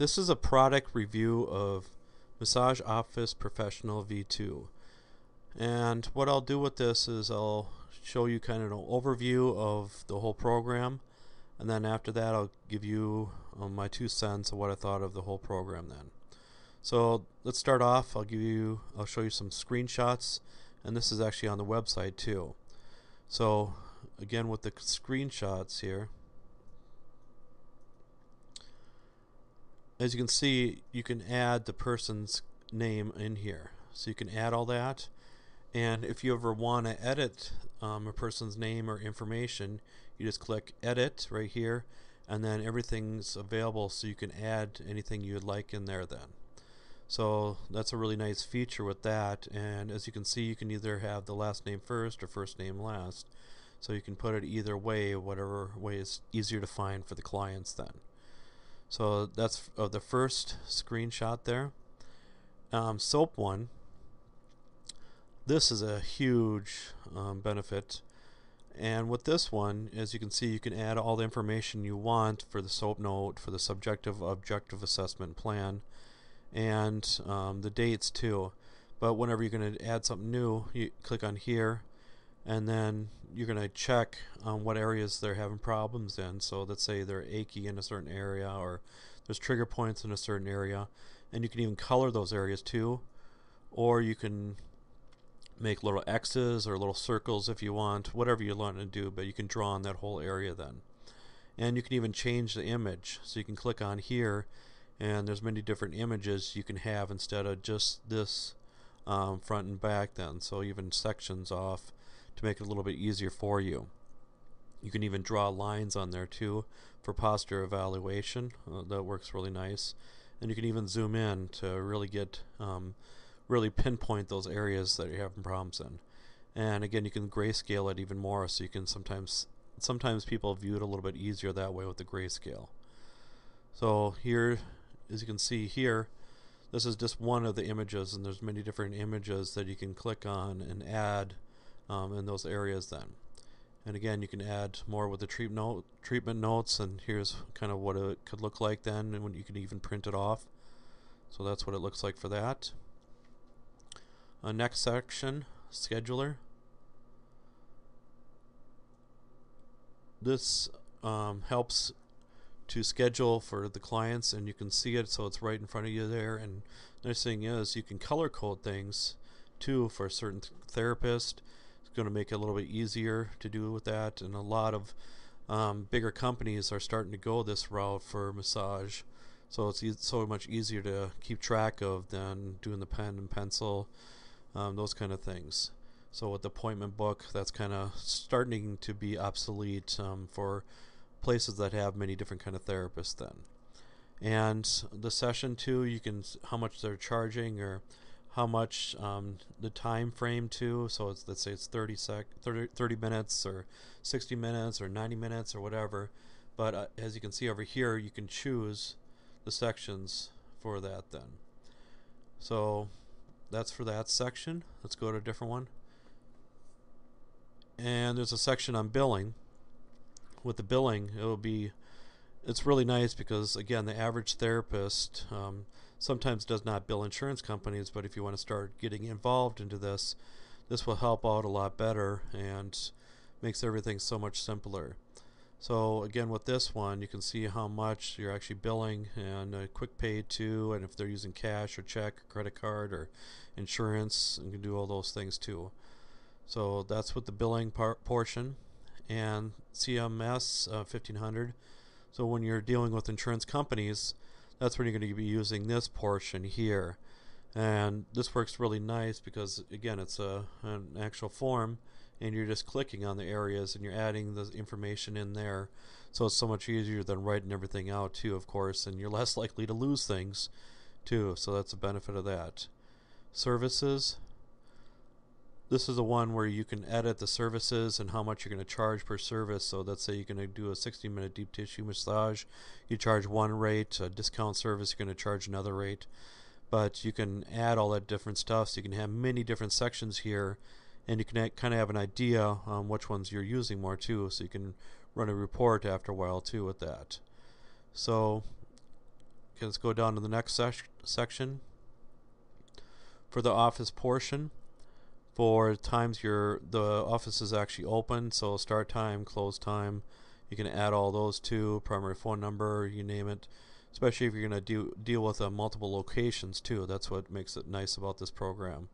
This is a product review of Massage Office Professional V2. And what I'll do with this is I'll show you kind of an overview of the whole program, and then after that I'll give you my 2 cents of what I thought of the whole program then. So let's start off. I'll show you some screenshots, and this is actually on the website too. So again, with the screenshots here, as you can see, you can add the person's name in here. So you can add all that, and if you ever want to edit a person's name or information, you just click edit right here, and then everything's available, so you can add anything you'd like in there then. So that's a really nice feature with that. And as you can see, you can either have the last name first or first name last, so you can put it either way, whatever way is easier to find for the clients then. So that's the first screenshot there. Soap one. This is a huge benefit. And with this one, as you can see, you can add all the information you want for the SOAP note, for the subjective objective assessment plan, and the dates too. But whenever you're going to add something new, you click on here, and then you're going to check what areas they're having problems in. So let's say they're achy in a certain area, or there's trigger points in a certain area, and you can even color those areas too, or you can make little X's or little circles if you want, whatever you want to do, but you can draw on that whole area then. And you can even change the image, so you can click on here, and there's many different images you can have instead of just this front and back then, so even sections off to make it a little bit easier for you. You can even draw lines on there too for posture evaluation. That works really nice. And you can even zoom in to really get really pinpoint those areas that you're having problems in. And again, you can grayscale it even more, so you can sometimes people view it a little bit easier that way with the grayscale. So here, as you can see here, this is just one of the images, and there's many different images that you can click on and add in those areas then. And again, you can add more with the treatment notes, and here's kind of what it could look like then, and when you can even print it off. So that's what it looks like for that. Next section, scheduler. This helps to schedule for the clients, and you can see it, so it's right in front of you there. And the nice thing is you can color code things too for a certain therapist. It's going to make it a little bit easier to do with that, and a lot of bigger companies are starting to go this route for massage, so it's so much easier to keep track of than doing the pen and pencil, those kind of things. So with the appointment book, that's kind of starting to be obsolete for places that have many different kind of therapists then. And the session too, you can how much they're charging, or how much the time frame too. So it's, let's say it's 30 minutes or 60 minutes or 90 minutes or whatever. But as you can see over here, you can choose the sections for that then. So that's for that section. Let's go to a different one. And there's a section on billing. With the billing, it's really nice because, again, the average therapist sometimes does not bill insurance companies, but if you want to start getting involved into this will help out a lot better and makes everything so much simpler. So again, with this one, you can see how much you're actually billing, and a quick pay too, and if they're using cash or check or credit card or insurance, you can do all those things too. So that's with the billing portion. And CMS 1500. So when you're dealing with insurance companies, that's when you're going to be using this portion here. And this works really nice because, again, it's an actual form, and you're just clicking on the areas and you're adding the information in there. So it's so much easier than writing everything out too, of course, and you're less likely to lose things too. So that's a benefit of that. Services. This is the one where you can edit the services and how much you're going to charge per service. So let's say you're going to do a 60-minute deep tissue massage. You charge one rate. A discount service, you're going to charge another rate. But you can add all that different stuff. So you can have many different sections here, and you can kind of have an idea on which ones you're using more too. So you can run a report after a while too with that. So let's go down to the next section. For the office portion, for times the office is actually open, so start time, close time, you can add all those too, primary phone number, you name it, especially if you're going to deal with multiple locations too. That's what makes it nice about this program.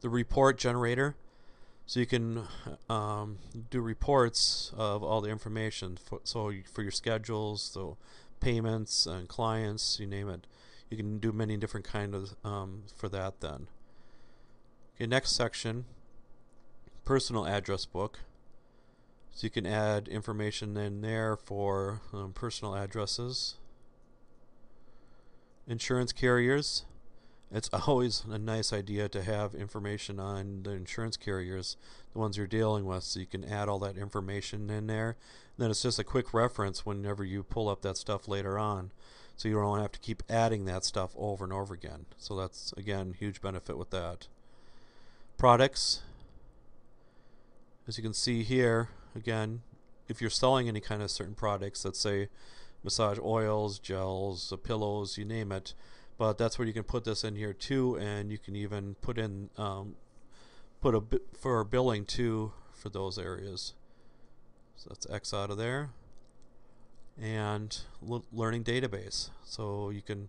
The report generator, so you can do reports of all the information, for your schedules, so payments and clients, you name it. You can do many different kinds of for that then. Okay, next section, personal address book. So you can add information in there for personal addresses. Insurance carriers. It's always a nice idea to have information on the insurance carriers, the ones you're dealing with, so you can add all that information in there. And then it's just a quick reference whenever you pull up that stuff later on, so you don't have to keep adding that stuff over and over again. So that's, again, huge benefit with that. Products. As you can see here, again, if you're selling any kind of certain products, let's say massage oils, gels, pillows, you name it, but that's where you can put this in here too, and you can even put in for billing too for those areas. So that's X out of there. And learning database, so you can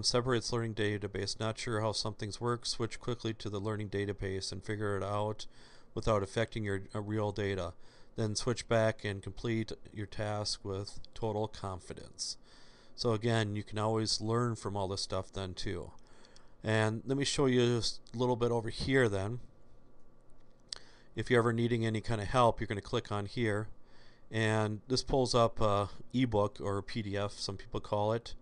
separate its learning database. Not sure how some things work, switch quickly to the learning database and figure it out without affecting your real data. Then switch back and complete your task with total confidence. So again, you can always learn from all this stuff then too. And let me show you just a little bit over here then. If you're ever needing any kind of help, you're going to click on here, and this pulls up a ebook or a PDF, some people call it.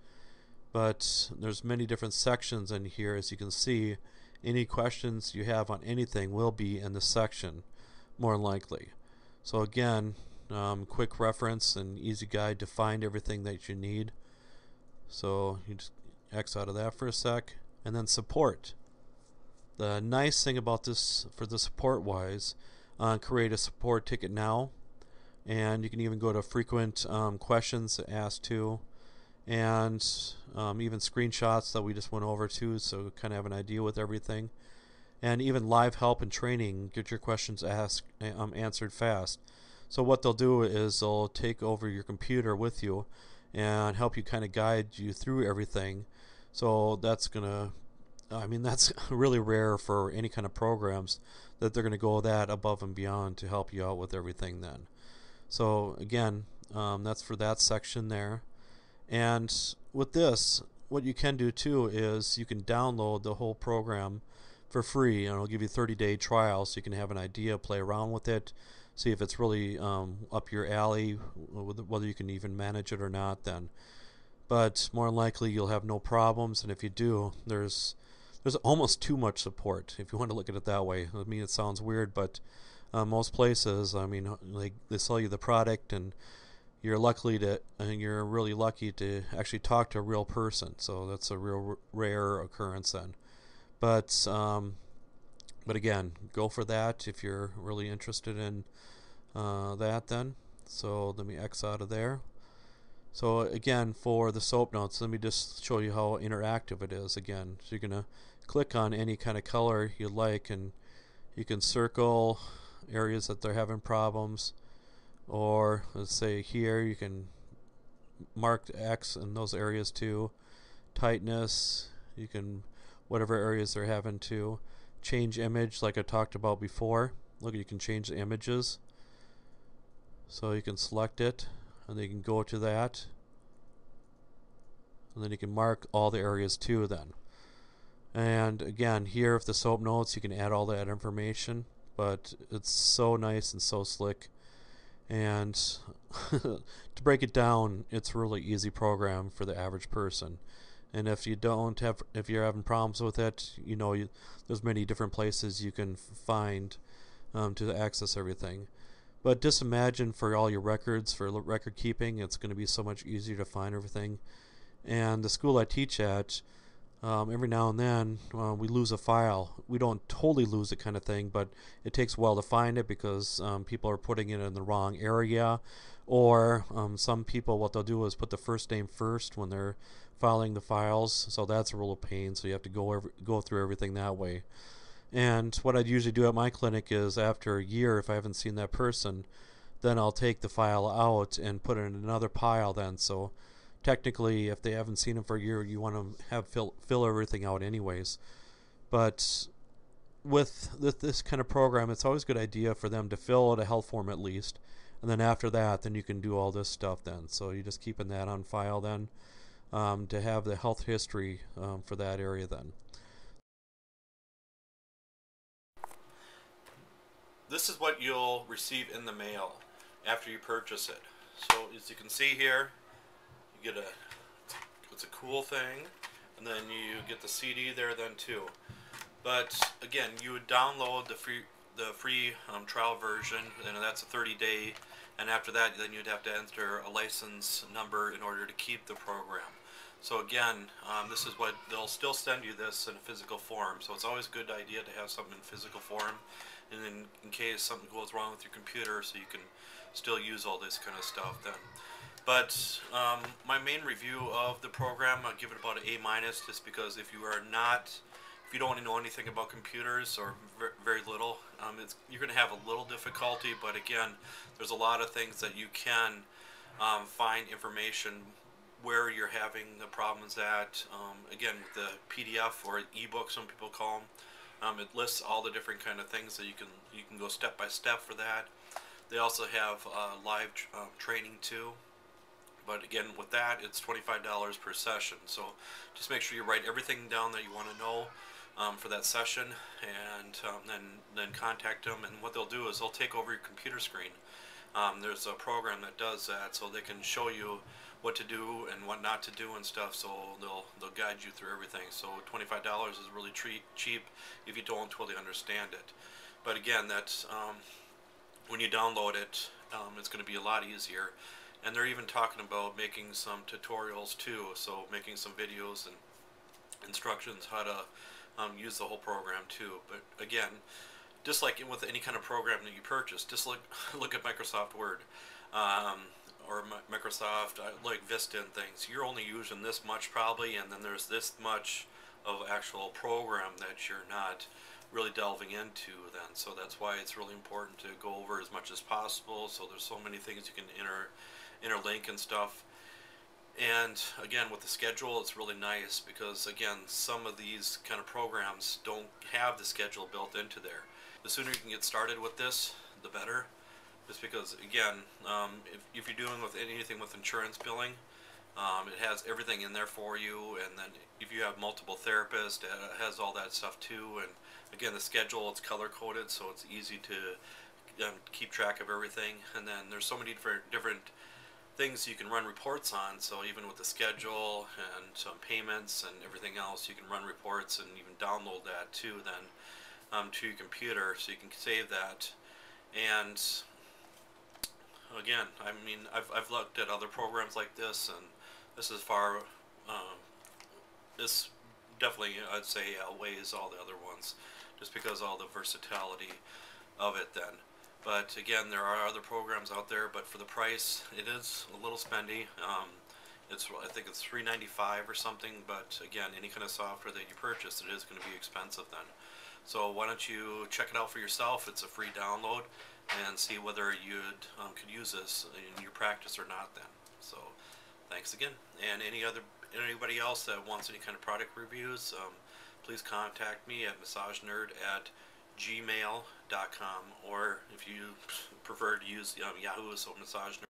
But there's many different sections in here. As you can see, any questions you have on anything will be in this section, more than likely. So again, quick reference and easy guide to find everything that you need. So you just X out of that for a sec. And then support. The nice thing about this, for the support wise, create a support ticket now, and you can even go to frequent questions asked to, and even screenshots that we just went over to, so kind of have an idea with everything. And even live help and training, get your questions answered fast. So what they'll do is they'll take over your computer with you and help you kind of guide you through everything. So that's that's really rare for any kind of programs, that they're going to go that above and beyond to help you out with everything then. So again, that's for that section there. And with this, what you can do too is you can download the whole program for free, and it'll give you a 30-day trial, so you can have an idea, play around with it, see if it's really up your alley, whether you can even manage it or not then. But more than likely you'll have no problems, and if you do, there's almost too much support, if you want to look at it that way. I mean, it sounds weird, but most places, I mean, like, they sell you the product, and you're really lucky to actually talk to a real person. So that's a real rare occurrence then. But again, go for that if you're really interested in that then. So let me X out of there. So again, for the soap notes, let me just show you how interactive it is again. So you're going to click on any kind of color you like, and you can circle areas that they're having problems, or let's say here you can mark X in those areas too. Tightness, you can, whatever areas they're having to. Change image, like I talked about before. Look, you can change the images. So you can select it, and then you can go to that, and then you can mark all the areas too then. And again, here with the soap notes, you can add all that information, but it's so nice and so slick. And to break it down, it's a really easy program for the average person. And if you're having problems with it, there's many different places you can find to access everything. But just imagine for all your records, for record keeping, it's going to be so much easier to find everything. And the school I teach at, every now and then we lose a file. We don't totally lose it kind of thing, but it takes a while to find it because people are putting it in the wrong area, Or some people, what they'll do is put the first name first when they're filing the files, so that's a real pain. So you have to go through everything that way. And what I'd usually do at my clinic is after a year, if I haven't seen that person, then I'll take the file out and put it in another pile then. So technically, if they haven't seen them for a year, you want to have fill everything out anyways. But with this kind of program, it's always a good idea for them to fill out a health form at least. And then after that, then you can do all this stuff then. So you're just keeping that on file then, to have the health history for that area then. This is what you'll receive in the mail after you purchase it. So as you can see here, you get it's a cool thing, and then you get the CD there then too. But again, you would download the free trial version, and that's a 30-day, and after that then you'd have to enter a license number in order to keep the program. So again, this is what they'll still send you this in a physical form, so it's always a good idea to have something in physical form, and then in case something goes wrong with your computer, so you can still use all this kind of stuff then. But my main review of the program, I'll give it about an A-, just because if you don't know anything about computers, or very little, you're going to have a little difficulty. But again, there's a lot of things that you can find information where you're having the problems at. Again, with the PDF or ebook, some people call them, it lists all the different kind of things that you can go step by step for that. They also have live training too. But again, with that, it's $25 per session. So just make sure you write everything down that you want to know for that session, and then contact them. And what they'll do is they'll take over your computer screen. There's a program that does that, so they can show you what to do and what not to do and stuff. So they'll guide you through everything. So $25 is really cheap if you don't totally understand it. But again, that's when you download it, it's going to be a lot easier. And they're even talking about making some tutorials too, so making some videos and instructions how to use the whole program too. But again, just like with any kind of program that you purchase, just look at Microsoft Word or Microsoft like Vista and things. You're only using this much probably, and then there's this much of actual program that you're not really delving into then. So that's why it's really important to go over as much as possible. So there's so many things you can interlink and stuff. And again, with the schedule, it's really nice because again, some of these kind of programs don't have the schedule built into there. The sooner you can get started with this, the better. Just because again, if you're doing with anything with insurance billing, it has everything in there for you. And then if you have multiple therapists, it has all that stuff too. And again, the schedule, it's color coded, so it's easy to keep track of everything. And then there's so many different things you can run reports on. So even with the schedule and some payments and everything else, you can run reports and even download that too then to your computer, so you can save that. And again, I mean, I've looked at other programs like this, and this is this definitely, I'd say, outweighs all the other ones, just because of all the versatility of it then. But again, there are other programs out there, but for the price, it is a little spendy. I think it's $3.95 or something, but again, any kind of software that you purchase, it is going to be expensive then. So why don't you check it out for yourself? It's a free download, and see whether you could use this in your practice or not then. So thanks again. And anybody else that wants any kind of product reviews, please contact me at massagenerd@gmail.com, or if you prefer to use Yahoo, so massagenerd